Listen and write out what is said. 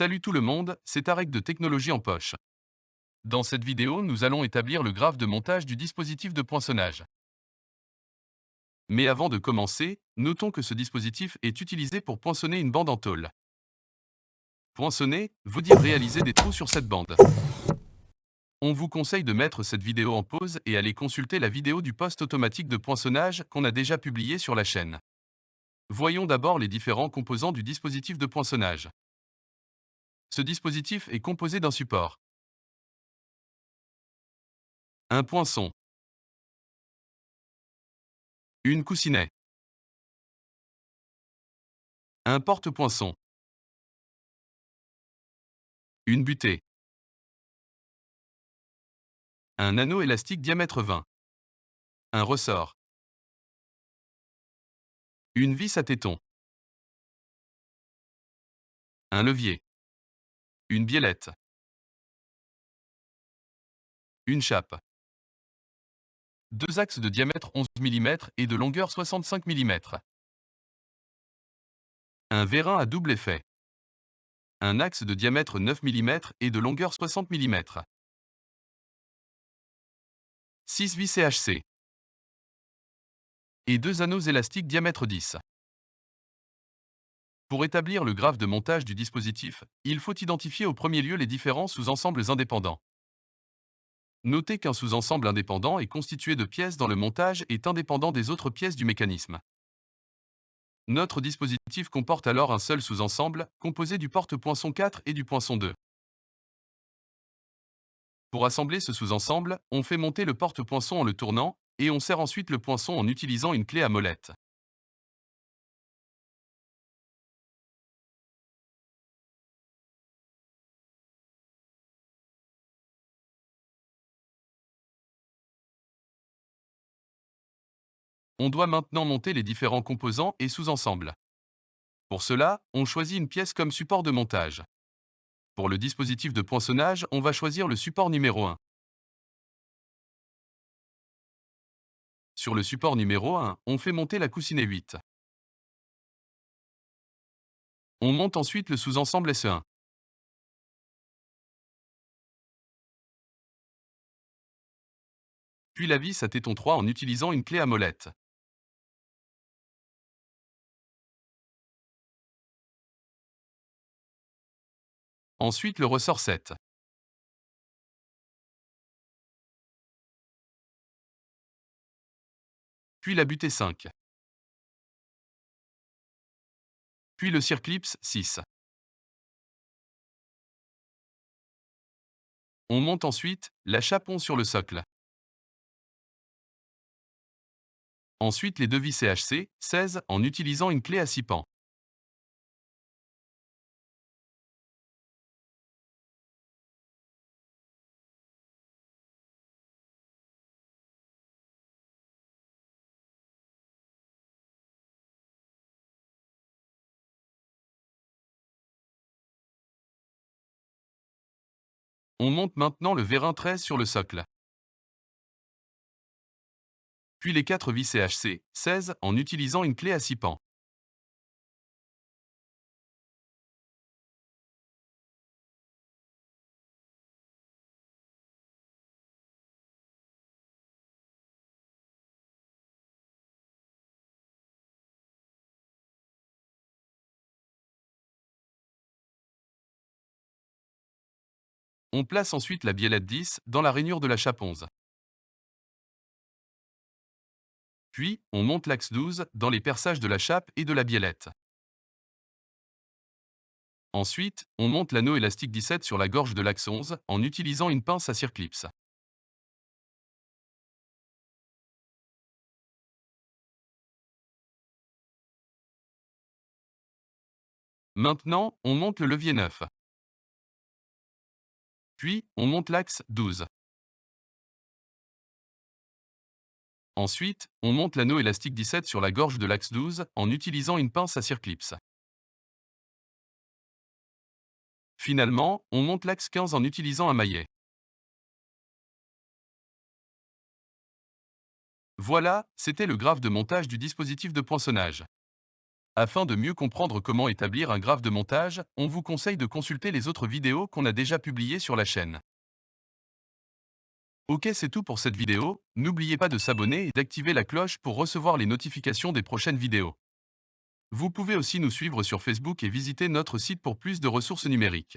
Salut tout le monde, c'est Tarek de Technologie en Poche. Dans cette vidéo, nous allons établir le graphe de montage du dispositif de poinçonnage. Mais avant de commencer, notons que ce dispositif est utilisé pour poinçonner une bande en tôle. Poinçonner veut dire réaliser des trous sur cette bande. On vous conseille de mettre cette vidéo en pause et aller consulter la vidéo du poste automatique de poinçonnage qu'on a déjà publié sur la chaîne. Voyons d'abord les différents composants du dispositif de poinçonnage. Ce dispositif est composé d'un support, un poinçon, une coussinette, un porte-poinçon, une butée, un anneau élastique diamètre 20, un ressort, une vis à téton, un levier, une biellette, une chape, deux axes de diamètre 11 mm et de longueur 65 mm, un vérin à double effet, un axe de diamètre 9 mm et de longueur 60 mm, 6 vis CHC et deux anneaux élastiques diamètre 10. Pour établir le graphe de montage du dispositif, il faut identifier au premier lieu les différents sous-ensembles indépendants. Notez qu'un sous-ensemble indépendant est constitué de pièces dont le montage est indépendant des autres pièces du mécanisme. Notre dispositif comporte alors un seul sous-ensemble, composé du porte-poinçon 4 et du poinçon 2. Pour assembler ce sous-ensemble, on fait monter le porte-poinçon en le tournant, et on serre ensuite le poinçon en utilisant une clé à molette. On doit maintenant monter les différents composants et sous-ensembles. Pour cela, on choisit une pièce comme support de montage. Pour le dispositif de poinçonnage, on va choisir le support numéro 1. Sur le support numéro 1, on fait monter la coussinette 8. On monte ensuite le sous-ensemble SE1. Puis la vis à téton 3 en utilisant une clé à molette. Ensuite le ressort 7. Puis la butée 5. Puis le circlips 6. On monte ensuite la chapon sur le socle. Ensuite les deux vis CHC 16 en utilisant une clé à 6 pans. On monte maintenant le vérin 13 sur le socle. Puis les 4 vis CHC 16 en utilisant une clé à 6 pans. On place ensuite la biellette 10 dans la rainure de la chape 11. Puis, on monte l'axe 12 dans les perçages de la chape et de la biellette. Ensuite, on monte l'anneau élastique 17 sur la gorge de l'axe 11 en utilisant une pince à circlips. Maintenant, on monte le levier 9. Puis, on monte l'axe 12. Ensuite, on monte l'anneau élastique 17 sur la gorge de l'axe 12 en utilisant une pince à circlips. Finalement, on monte l'axe 15 en utilisant un maillet. Voilà, c'était le graphe de montage du dispositif de poinçonnage. Afin de mieux comprendre comment établir un graphe de montage, on vous conseille de consulter les autres vidéos qu'on a déjà publiées sur la chaîne. Ok, c'est tout pour cette vidéo, n'oubliez pas de s'abonner et d'activer la cloche pour recevoir les notifications des prochaines vidéos. Vous pouvez aussi nous suivre sur Facebook et visiter notre site pour plus de ressources numériques.